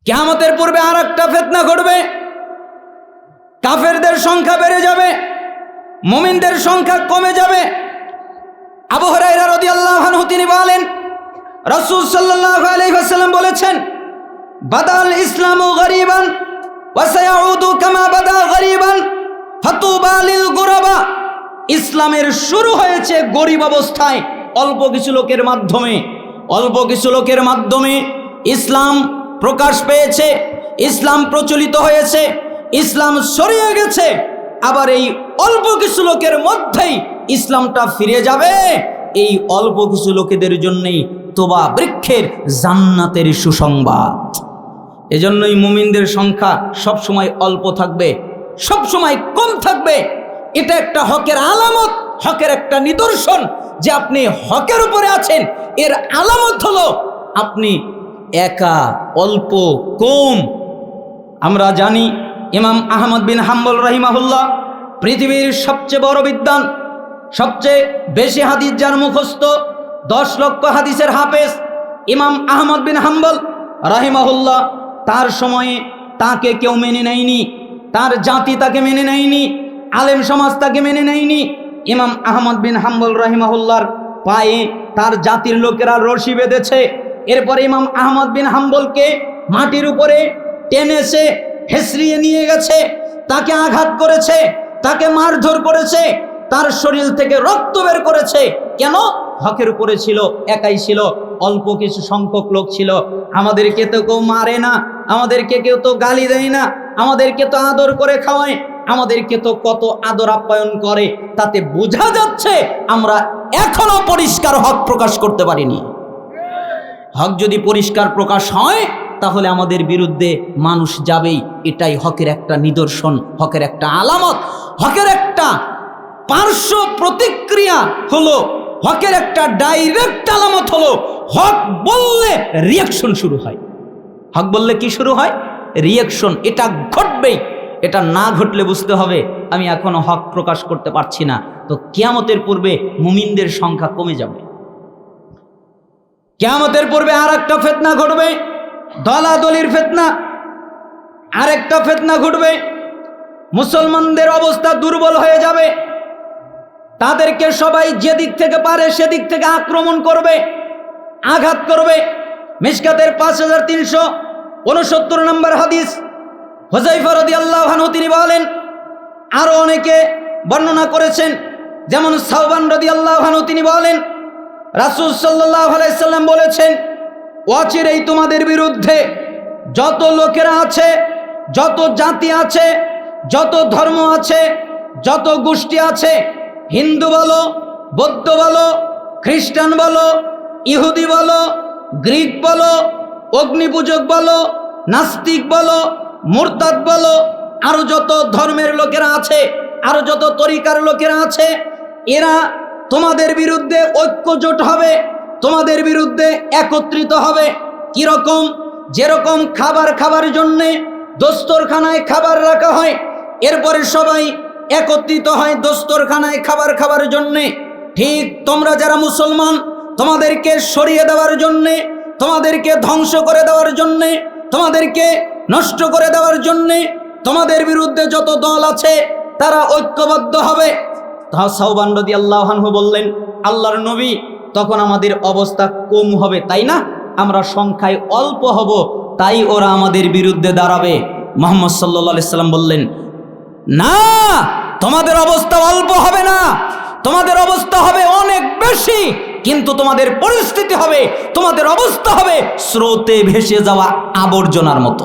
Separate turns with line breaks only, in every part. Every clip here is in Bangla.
কিয়ামতের পূর্বে আর একটা ফিতনা ঘটবে, কাফেরদের সংখ্যা বেড়ে যাবে, মুমিনদের সংখ্যা কমে যাবে। আবু হুরায়রা রাদিয়াল্লাহু আনহু তিনি বলেন, রাসূল সাল্লাল্লাহু আলাইহি ওয়াসাল্লাম বলেছেন, বাদাল ইসলামু গরীবান ওয়া সায়াউদু কামা বাদা গরীবান ফাতুবা লিল গুরাবা। ইসলামের শুরু হয়েছে গরীব অবস্থায়, অল্প কিছু লোকের মাধ্যমে। অল্প কিছু লোকের মাধ্যমে ইসলাম প্রকাশ পেয়েছে, ইসলাম প্রচলিত হয়েছে, ইসলাম ছড়িয়ে গেছে। আবার এই অল্প কিছু লোকের মধ্যেই ইসলামটা ফিরে যাবে। এই অল্প কিছু লোকেদের জন্যই তোবা বৃক্ষের জান্নাতের সুসংবাদ। এজন্যই মুমিনদের সংখ্যা সবসময় অল্প থাকবে, সবসময় কম থাকবে। এটা একটা হকের আলামত, হকের একটা নিদর্শন যে আপনি হকের উপরে আছেন। এর আলামত হলো আপনি একা, অল্প, কম। আমরা জানি ইমাম আহমদ বিন হাম্বল রাহিমাহুল্লাহ পৃথিবীর সবচেয়ে বড় বিদ্বান, সবচেয়ে বেশি হাদিস যার মুখস্থ, 10 লক্ষ হাদিসের হাফেজ ইমাম আহমদ বিন হাম্বল রাহিমাহুল্লাহ। তার সময়ে তাকে কেউ মেনে নেয়নি, তার জাতি তাকে মেনে নেয়নি, আলেম সমাজ তাকে মেনে নেয়নি। ইমাম আহমদ বিন হাম্বল রাহিমাহুল্লাহর পায়ে তার জাতির লোকেরা রশি বেঁধেছে। এরপরে ইমাম আহমদ বিন হাম্বলকে মাটির উপরে টেনেছে, হেসড়িয়ে নিয়ে গেছে, তাকে আঘাত করেছে, তাকে মারধর করেছে, তার শরীর থেকে রক্ত বের করেছে। কেন? হকের উপরে ছিল, একাই ছিল, অল্প কিছু সংখ্যক লোক ছিল। আমাদেরকে তো কেউ মারে না, আমাদেরকে কেউ তো গালি দেয় না, আমাদেরকে তো আদর করে খাওয়ায়, আমাদেরকে তো কত আদর আপ্যায়ন করে। তাতে বোঝা যাচ্ছে আমরা এখনো পরিষ্কার হক প্রকাশ করতে পারিনি। হক যদি পরিষ্কার প্রকাশ হয় তাহলে আমাদের বিরুদ্ধে মানুষ যাবেই। এটাই হকের একটা নিদর্শন, হকের একটা আলামত, হকের একটা পার্শ্ব প্রতিক্রিয়া হলো, হকের একটা ডাইরেক্ট আলামত হলো হক বললে রিয়াকশন শুরু হয়। হক বললে কি শুরু হয়? রিয়াকশন। এটা ঘটবেই। এটা না ঘটলে বুঝতে হবে আমি এখনো হক প্রকাশ করতে পারছি না। তো কিয়ামতের পূর্বে মুমিনদের সংখ্যা কমে যাবে। কিয়ামতের পূর্বে আর একটা ফিতনা ঘটবে, দলাদলির ফিতনা। আরেকটা ফিতনা ঘটবে, মুসলমানদের অবস্থা দুর্বল হয়ে যাবে। তাদেরকে সবাই যেদিক থেকে পারে সেদিক থেকে আক্রমণ করবে, আঘাত করবে। মিশকাতের 5369 নম্বর হাদিস, হুযায়ফা রাদিয়াল্লাহু আনহু তিনি বলেন, আরো অনেকে বর্ণনা করেছেন, যেমন সাওবান রাদিয়াল্লাহু আনহু তিনি বলেন, রাসূল সাল্লাল্লাহু আলাইহি সাল্লাম বলেছেন, অচিরেই তোমাদের বিরুদ্ধে যত লোকেরা আছে, যত জাতি আছে, যত ধর্ম আছে, যত গোষ্ঠী আছে, হিন্দু বলো, বৌদ্ধ বলো, খ্রিস্টান বলো, ইহুদি বলো, গ্রিক বলো, অগ্নিপূজক বলো, নাস্তিক বলো, মুরতাদ বলো, আরো যত ধর্মের লোকেরা আছে, আরো যত তরিকার লোকেরা আছে, এরা তোমাদের বিরুদ্ধে ঐক্যজোট হবে, তোমাদের বিরুদ্ধে একত্রিত হবে। কিরকম? যেরকম খাবার জন্যে দস্তরখানায় খাবার রাখা হয়, এরপরে সবাই একত্রিত হয় দস্তরখানায় খাবার জন্যে, ঠিক তোমরা যারা মুসলমান, তোমাদেরকে সরিয়ে দেওয়ার জন্যে, তোমাদেরকে ধ্বংস করে দেওয়ার জন্যে, তোমাদেরকে নষ্ট করে দেওয়ার জন্যে তোমাদের বিরুদ্ধে যত দল আছে তারা ঐক্যবদ্ধ হবে। সাওবান রাদিয়াল্লাহু আনহু বললেন, আল্লাহর নবী, তখন আমাদের অবস্থা কম হবে, তাই না? আমরা সংখ্যায় অল্প হব, তাই ওরা আমাদের বিরুদ্ধে দাঁড়াবে। মুহাম্মদ সাল্লাল্লাহু আলাইহি সাল্লাম বললেন, না, তোমাদের অবস্থা অল্প হবে না, তোমাদের অবস্থা হবে অনেক বেশি। কিন্তু তোমাদের পরিস্থিতি হবে, তোমাদের অবস্থা হবে স্রোতে ভেসে যাওয়া আবর্জনার মতো।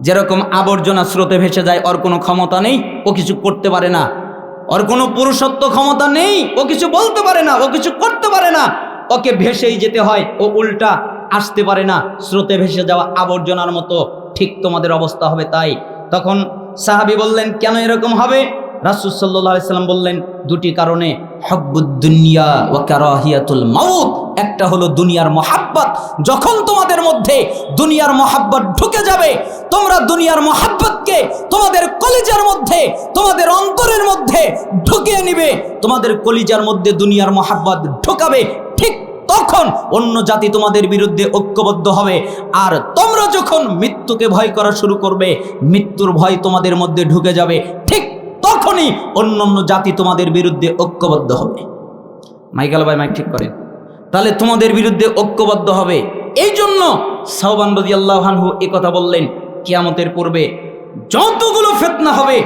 যেরকম আবর্জনা স্রোতে ভেসে যায়, ওর কোনো ক্ষমতা নেই, ও কিছু করতে পারে না, ওর কোনো পুরুষত্ব ক্ষমতা নেই, ও কিছু বলতে পারে না, ও কিছু করতে পারে না, ওকে ভেসেই যেতে হয়, ও উল্টা আসতে পারে না, স্রোতে ভেসে যাওয়া আবর্জনার মতো। ঠিক তোমাদের অবস্থা হবে তাই। তখন সাহাবী বললেন, কেন এরকম হবে? রাসূল সাল্লাল্লাহু আলাইহি সাল্লাম বললেন, দুটি কারণে, হুব্বুদ দুনিয়া ওয়া কারাহিয়াতুল মাউত। একটা হলো দুনিয়ার মহাব্বত। যখন তোমাদের মধ্যে দুনিয়ার মহাব্বত ঢুকে যাবে, তোমরা দুনিয়ার মহাব্বতকে তোমাদের কলিজার মধ্যে, তোমাদের অন্তরের মধ্যে ঢুকিয়ে নিবে, তোমাদের কলিজার মধ্যে দুনিয়ার মহাব্বত ঢুকাবে, ঠিক তখন অন্য জাতি তোমাদের বিরুদ্ধে ঐক্যবদ্ধ হবে। আর তোমরা যখন যখন মৃত্যুকে ভয় করা শুরু করবে, মৃত্যুর ভয় তোমাদের মধ্যে ঢুকে যাবে, ঠিক তখনই অন্যান্য জাতি তোমাদের বিরুদ্ধে ঐক্যবদ্ধ হবে। মাইকেল ভাই মাইক ঠিক করেন। তাহলে তোমাদের বিরুদ্ধে ঐক্যবদ্ধ হবে। এই জন্য সাওবান রাদিয়াল্লাহু আনহু এই কথা বললেন, কিয়ামতের পূর্বে যতগুলো ফিতনা হবে,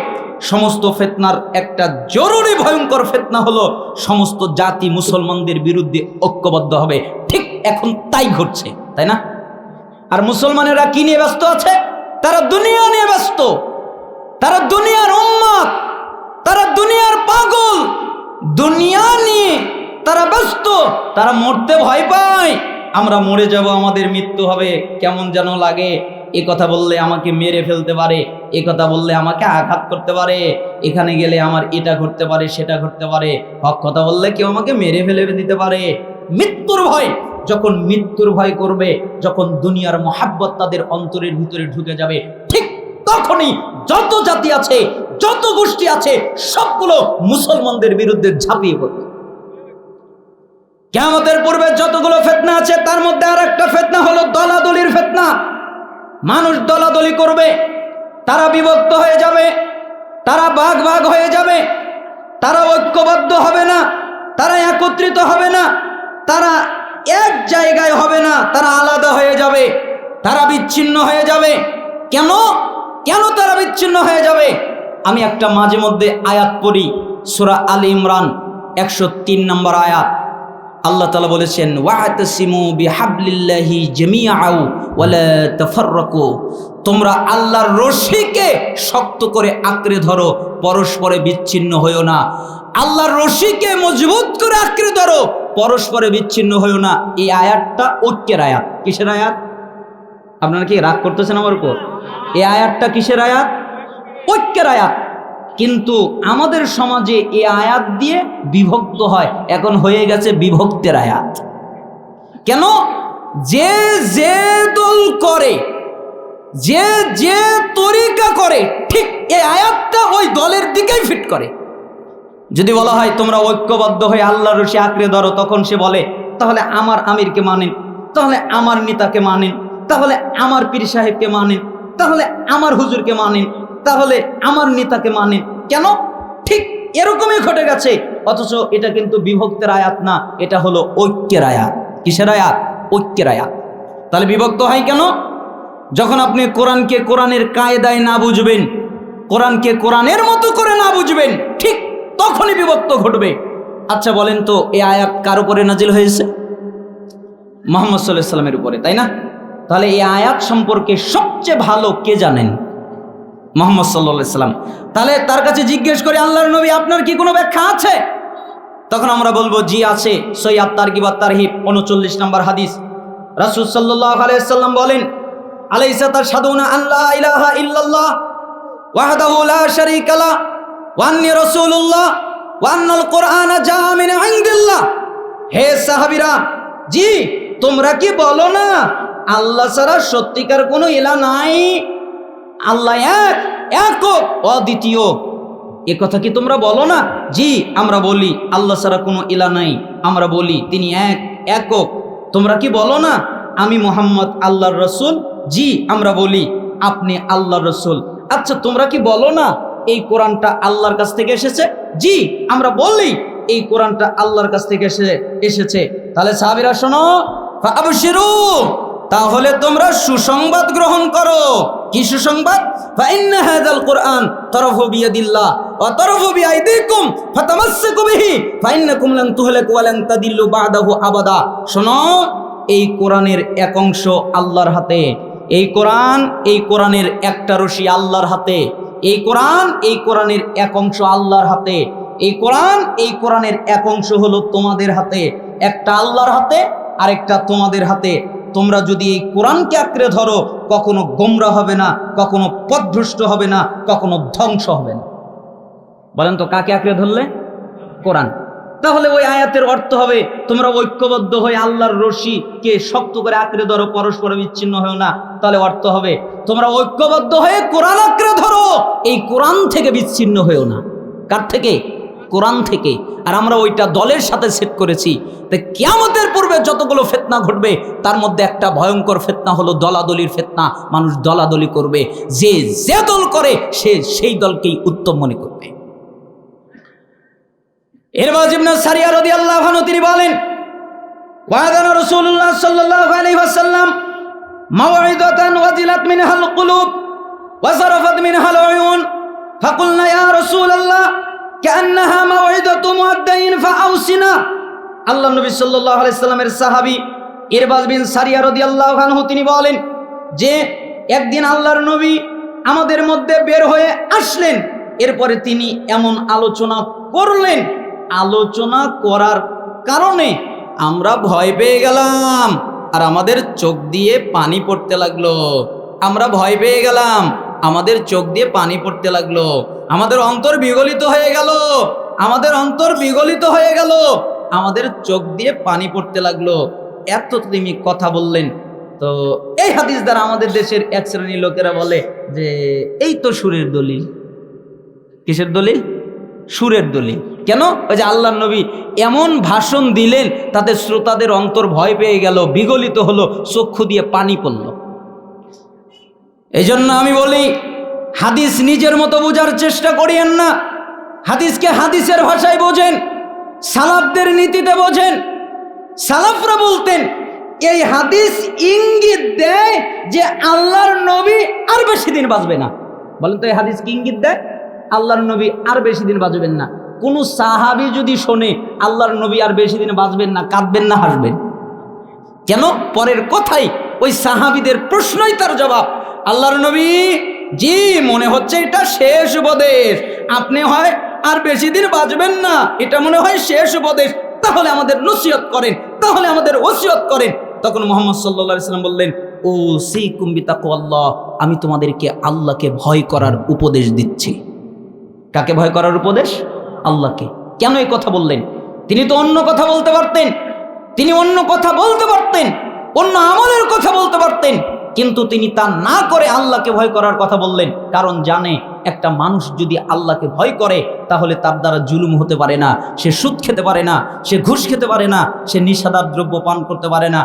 সমস্ত ফিতনার একটা জরুরি ভয়ঙ্কর ফিতনা হলো সমস্ত জাতি মুসলমানদের বিরুদ্ধে ঐক্যবদ্ধ হবে। ঠিক এখন তাই ঘটছে, তাই না? আর মুসলমানেরা কি নিয়ে ব্যস্ত আছে? তারা দুনিয়া নিয়ে ব্যস্ত, তারা দুনিয়ার উম্মত, তারা দুনিয়ার পাগল, দুনিয়া নিয়ে তারা ব্যস্ত। তারা মরতে ভয় পায়, আমরা মরে যাব, আমাদের মৃত্যু হবে, কেমন যেন লাগে। এ কথা বললে আমাকে মেরে ফেলতে পারে, এ কথা বললে আমাকে আঘাত করতে পারে, এখানে গেলে আমার এটা ঘটতে পারে, সেটা ঘটতে পারে, হক কথা বললে কেউ আমাকে মেরে ফেলে দিতে পারে। মৃত্যুর ভয়, যখন মৃত্যুর ভয় করবে, যখন দুনিয়ার মহাব্বত তাদের অন্তরের ভিতরে ঢুকে যাবে, ঠিক তখনই যত জাতি আছে, যত গোষ্ঠী আছে, সবগুলো মুসলমানদের বিরুদ্ধে ঝাঁপিয়ে পড়বে। কিয়ামতের পূর্বে যতগুলো ফিতনা আছে, তার মধ্যে আর একটা ফিতনা হলো দলাদলির ফিতনা। মানুষ দলাদলি করবে, তারা বিভক্ত হয়ে যাবে, তারা ভাগ ভাগ হয়ে যাবে, তারা ঐক্যবদ্ধ হবে না, তারা একত্রিত হবে না, তারা এক জায়গায় হবে না, তারা আলাদা হয়ে যাবে, তারা বিচ্ছিন্ন হয়ে যাবে। কেন কেন তারা বিচ্ছিন্ন হয়ে যাবে? আমি একটা মাঝে মধ্যে আয়াত পড়ি, সূরা আলে ইমরান 103 নম্বর আয়াত। আল্লাহ তাআলা বলেছেন, ওয়াতাসিমু বিহাবলিল্লাহি জামিআউ ওয়ালা তাফাররাকু, তোমরা আল্লাহর রশিকে শক্ত করে আঁকড়ে ধরো, পরস্পরে বিচ্ছিন্ন হইও না। আল্লাহর রশিকে মজবুত করে আঁকড়ে ধরো, পরস্পরে বিচ্ছিন্ন হইও না। এই আয়াতটা ঐক্যের আয়াত। কিসের আয়াত? আপনারা কি রাগ করতেছেন আমার উপর? এই আয়াতটা কিসের আয়াত? ঐক্যের আয়াত। কিন্তু আমাদের সমাজে এই আয়াত দিয়ে বিভক্ত হয়, এখন হয়ে গেছে বিভক্তের আয়াত। কেন? যে যে দল করে, যে যে তরিকা করে, ঠিক এই আয়াতটা ওই দলের দিকেই ফিট করে। যদি বলা হয় তোমরা ঐক্যবদ্ধ হয়ে আল্লাহর রশি আঁকড়ে ধরো, তখন সে বলে তাহলে আমার আমিরকে মানেন, তাহলে আমার নেতাকে মানেন, তাহলে আমার পীর সাহেবকে মানেন, তাহলে আমার হুজুরকে মানেন, তাহলে আমার নেতাকে মানেন। কেন? ঠিক এরকমই ঘটে গেছে। অথচ এটা কিন্তু বিভক্তের আয়াত না, এটা হলো ঐক্যের আয়াত। কিসের আয়াত? ঐক্যের আয়াত। তাহলে বিভক্ত হয় কেন? যখন আপনি কোরআনকে কোরআনের কায়দায় না বুঝবেন, কোরআনকে কোরআনের মতো করে না বুঝবেন, ঠিক তখনই বিভক্ত ঘটবে। আচ্ছা বলেন তো, এই আয়াত কার উপরে নাজিল হয়েছে? মুহাম্মদ সাল্লাল্লাহু আলাইহি ওয়াসাল্লামের উপরে, তাই না? তাহলে এই আয়াত সম্পর্কে সবচেয়ে ভালো কে জানেন? মুহাম্মদ সাল্লাল্লাহু আলাইহি ওয়াসাল্লাম। তাহলে তার কাছে জিজ্ঞেস করে, আল্লাহর নবী আপনার কি কোনো ব্যাখ্যা আছে? তখন আমরা বলবো জি আছে। সহিহ আত-তারগিব ওয়াত-তারহিব 39 নম্বর হাদিস। রাসূল সাল্লাল্লাহু আলাইহি ওয়াসাল্লাম বলেন, আলাইসা তাশহাদুনা আল্লা ইলাহা ইল্লাল্লাহ ওয়াহদাহু লা শারীকা লা ওয়া আন্নী রাসূলুল্লাহ ওয়া আন্নাল কুরআনা জাআ মিন ইনদিল্লাহ। হে সাহাবীরা, জি তোমরা কি বলো না আল্লাহ ছাড়া সত্যিকার কোনো ইলাহ নাই, আল্লাহ এক, একক, অদ্বিতীয়? এ কথা কি তোমরা বলো না? জি আমরা বলি আল্লাহ ছাড়া কোনো ইলাহ নাই, আমরা বলি তিনি এক, একক। তোমরা কি বলো না আমি মুহাম্মদ আল্লাহর রাসূল? জি আমরা বলি আপনি আল্লাহর রাসূল। আচ্ছা তোমরা কি বলো না এই কোরআনটা আল্লাহর কাছ থেকে এসেছে? জি আমরা বলি এই কোরআনটা আল্লাহর কাছ থেকে এসেছে। তাহলে সাহাবীরা শোনো, ফাবশিরু, তাহলে তোমরা সুসংবাদ গ্রহণ করো। কি সুসংবাদ? ফাইন্না হাযাল কুরআন তারাফু বিয়াদিল্লাহ ওয়া তারাফু বিআইদিকুম ফাতামাসসাকু বিহি ফাইন্নাকুম লান তুহলাকু ওয়া লান তাদিল্লু বা'দাহু আবাদা। শোনো, এই কোরআনের এক অংশ আল্লাহর হাতে, এই কোরআনের একটা রশি আল্লাহর হাতে, এই কোরআনের এক অংশ আল্লাহর হাতে, এই কোরআনের এক অংশ হলো তোমাদের হাতে, একটা আল্লাহর হাতে আরেকটা তোমাদের হাতে। তোমরা যদি এই কোরআনকে আঁকড়ে ধরো, কখনো গোমরা হবে না, কখনো পথভ্রষ্ট হবে না, কখনো ধ্বংস হবে না। বলেন তো কাকে আঁকড়ে ধরলে? কোরআন। তাহলে ওই আয়াতের অর্থ হবে তোমরা ঐক্যবদ্ধ হয়ে আল্লাহর রশিকে শক্ত করে আঁকড়ে ধরো, পরস্পর বিচ্ছিন্ন হয়েও না। তাহলে অর্থ হবে তোমরা ঐক্যবদ্ধ হয়ে কোরআন আঁকড়ে ধরো, এই কোরআন থেকে বিচ্ছিন্ন হয়েও না। কার থেকে? কোরআন থেকে, আর আমরা ওইটা দলের সাথে সেট করেছি। তাই কিয়ামতের পূর্বে যতগুলো ফিতনা ঘটবে তার মধ্যে একটা ভয়ঙ্কর ফিতনা হলো দলাদলির ফিতনা। মানুষ দলাদলি করবে, যে যে দল করে সে সেই দলকেই উত্তম মনে করবে। ইরবাজ ইবনে সারিয়া রাদিয়াল্লাহু আনহু তিনি বলেন, ওয়াদানা রাসূলুল্লাহ সাল্লাল্লাহু আলাইহি ওয়াসাল্লাম মাওঈদাতান ওয়াজিলাত মিনহাল কুলুব ওয়া যারাফাত মিনহাল উয়ুন ফাকুলনা ইয়া রাসূলুল্লাহ কান্নাহা মাওঈদাতু মুআদ্দাইন ফাআউসিনা। আল্লাহর নবী সাল্লাল্লাহু আলাইহি সাল্লামের সাহাবী ইরবাজ বিন সারিয়া রাদিয়াল্লাহু আনহু তিনি বলেন যে একদিন আল্লাহর নবী আমাদের মধ্যে বের হয়ে আসলেন, এরপরে তিনি এমন আলোচনা করলেন, আলোচনা করার কারণে আমরা ভয় পেয়ে গেলাম আর আমাদের চোখ দিয়ে পানি পড়তে লাগলো। আমরা ভয় পেয়ে গেলাম, আমাদের চোখ দিয়ে পানি পড়তে লাগলো, আমাদের অন্তর বিগলিত হয়ে গেল, আমাদের অন্তর বিগলিত হয়ে গেল, আমাদের চোখ দিয়ে পানি পড়তে লাগলো। এত তুমি কথা বললেন। তো এই হাদিস দ্বারা আমাদের দেশের এক শ্রেণীর লোকেরা বলে যে এই তো সুরের দলিল। কিসের দলিল? সুরের দলিল। কেন? ওই যে আল্লাহর নবী এমন ভাষণ দিলেন তাদের শ্রোতাদের অন্তর ভয় পেয়ে গেল, বিগলিত হলো, চক্ষু দিয়ে পানি পড়ল। এই জন্য আমি বলি, হাদিস নিজের মতো বোঝার চেষ্টা করিয়েন না। হাদিসকে হাদিসের ভাষায় বোঝেন, সালাফদের নীতিতে বোঝেন। সালাফরা বলতেন এই হাদিস ইঙ্গিত দেয় যে আল্লাহর নবী আর বেশি দিন বাঁচবে না। বলেন তো এই হাদিস কি ইঙ্গিত দেয়? আল্লাহর নবী আর বেশি দিন বাঁচবেন না। কোন সাহাবী যদি শোনে আল্লাহর নবী আর বেশি দিন বাঁচবেন না, কাঁদবেন না হাসবেন? কেন? পরের কথাই ওই সাহাবীদের প্রশ্নই তার জবাব। আল্লাহর নবী, জি মনে হচ্ছে এটা শেষ উপদেশ, আপনি হয় আর বেশি দিন বাঁচবেন না, এটা মনে হয় শেষ উপদেশ, তাহলে আমাদের নসিহত করেন, তাহলে আমাদের ওসিয়ত করেন। তখন মুহাম্মদ সাল্লাল্লাহু আলাইহি ওয়াসাল্লাম বললেন, ওসিকুম বিতাকওয়াল্লাহ, আমি তোমাদেরকে আল্লাহকে ভয় করার উপদেশ দিচ্ছি। কাকে ভয় করার উপদেশ? আল্লাহকে। কেন এই কথা বললেন? তিনি তো অন্য কথা বলতে পারতেন, তিনি অন্য কথা বলতে পারতেন, অন্য আমলের কথা বলতে পারতেন, কিন্তু তিনি তা না করে আল্লাহকে ভয় করার কথা বললেন। কারণ জানে একটা মানুষ যদি আল্লাহকে ভয় করে তাহলে তার দ্বারা জুলুম হতে পারে না, সে সুদ খেতে পারে না, সে ঘুষ খেতে পারে না, সে নিষেধাজ্ঞ দ্রব্য পান করতে পারে না,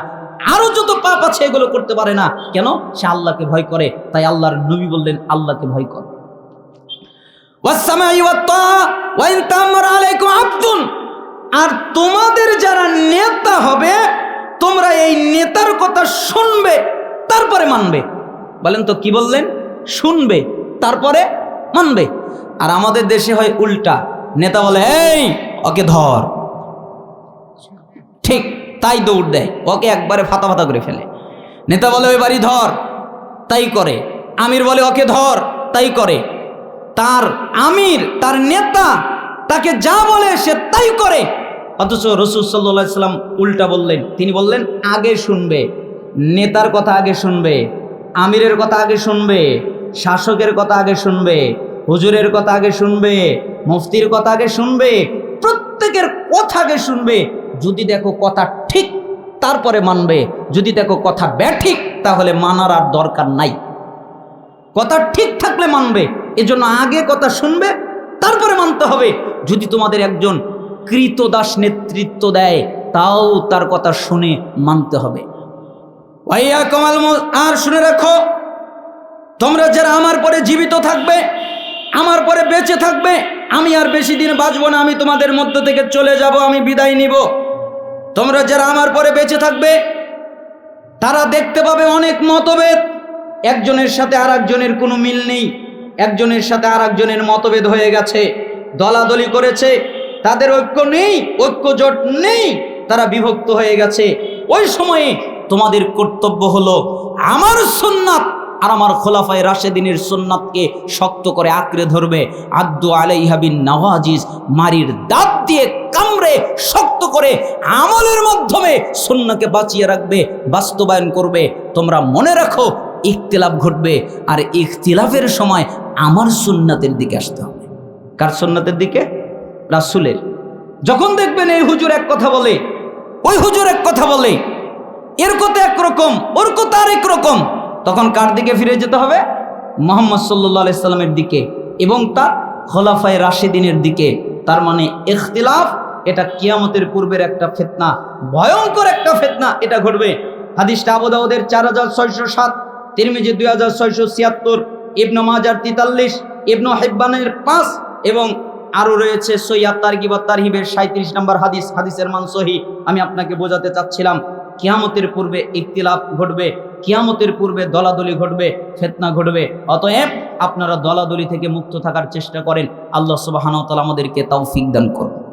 আরো যত পাপ আছে এগুলো করতে পারে না। কেন? সে আল্লাহকে ভয় করে। তাই আল্লাহর নবী বললেন আল্লাহকে ভয় কর। আর তোমাদের যারা নেতা হবে তোমরা এই নেতার কথা শুনবে তারপরে মানবে। বলেন তো কি বললেন? শুনবে তারপরে মানবে। আর আমাদের দেশে হয় উল্টা, নেতা বলে এই ওকে ধর, ঠিক তাই দৌড় দেয়, ওকে একবারে ফাতা ফাতা করে ফেলে। নেতা বলে ওই বাড়ি ধর, তাই করে। আমির বলে ওকে ধর, তাই করে। তার আমির, তার নেতা তাকে যা বলে সে তাই করে। অথচ রাসূল সাল্লাল্লাহু আলাইহি ওয়াসাল্লাম উল্টা বললেন। তিনি বললেন আগে শুনবে, নেতার কথা আগে শুনবে, আমিরের কথা আগে শুনবে, শাসকের কথা আগে শুনবে, হুজুরের কথা আগে শুনবে, মুফতির কথা আগে শুনবে, প্রত্যেকের কথা আগে শুনবে। যদি দেখো কথা ঠিক তারপরে মানবে, যদি দেখো কথা ব্যাঠিক তাহলে মানার আর দরকার নাই। কথা ঠিক থাকলে মানবে, এজন্য আগে কথা শুনবে তারপরে মানতে হবে। যদি তোমাদের একজন কৃতদাস নেতৃত্ব দেয় তাও তার কথা শুনে মানতে হবে। আর শুনে রাখো, তোমরা যারা আমার পরে জীবিত থাকবে, আমার পরে বেঁচে থাকবে, আমি আর বেশি দিন বাঁচবো না, আমি তোমাদের মধ্য থেকে চলে যাব, আমি বিদায় নিব। তোমরা যারা আমার পরে বেঁচে থাকবে তারা দেখতে পাবে অনেক মতভেদ, একজনের সাথে আর একজনের কোনো মিল নেই, একজনের সাথে আর একজনের মতভেদ হয়ে গেছে, দলাদলি করেছে, তাদের ঐক্য নেই, ঐক্য জোট নেই, তারা বিভক্ত হয়ে গেছে। ওই সময়ে তোমাদের কর্তব্য হলো আমার সুন্নাত আর আমার খোলাফায়ে রাশেদিনের সুন্নাতকে শক্ত করে আঁকড়ে ধরবে। আদ্দু আলাইহা বিন নাওয়াজিজ, মারির দাঁত দিয়ে কামড়ে শক্ত করে আমলের মাধ্যমে সুন্নাহকে বাঁচিয়ে রাখবে, বাস্তবায়ন করবে। তোমরা মনে রাখো ইখতিলাফ ঘটবে, আর ইখতিলাফের সময় আমার সুন্নাতের দিকে আসতে হবে। কার সুন্নাতের দিকে? রাসূলের। যখন দেখবেন এই হুজুর এক কথা বলে, ওই হুজুর এক কথা বলে, এর কথা একরকম, ওর কথা আরেক রকম, তখন কার দিকে ফিরে যেতে হবে? মুহাম্মদ সাল্লাল্লাহু আলাইহি সাল্লামের দিকে এবং তার খোলাফায়ে রাশিদিনের দিকে। তার মানে ইখতিলাফ এটা কিয়ামতের পূর্বের একটা ফিতনা, ভয়ঙ্কর একটা ফিতনা, এটা ঘটবে। হাদিসটা আবু দাউদের 4607, তিরমিজি 2676, ইবনে মাজার 43, ইবনে হিব্বানের 5 এবং আরও রয়েছে সহিহ তারগিব ওয়াত তারহিবের 37 নম্বর হাদিস, হাদিসের মান সহিহ। আমি আপনাকে বোঝাতে চাচ্ছিলাম কিয়ামতের পূর্বে ইখতিলাফ ঘটবে, কিয়ামতের পূর্বে দলাদলি ঘটবে, ফিতনা ঘটবে। অতএব আপনারা দলাদলি থেকে মুক্ত থাকার চেষ্টা করেন। আল্লাহ সুবহানাহু ওয়া তাআলা আমাদেরকে তৌফিক দান করুন।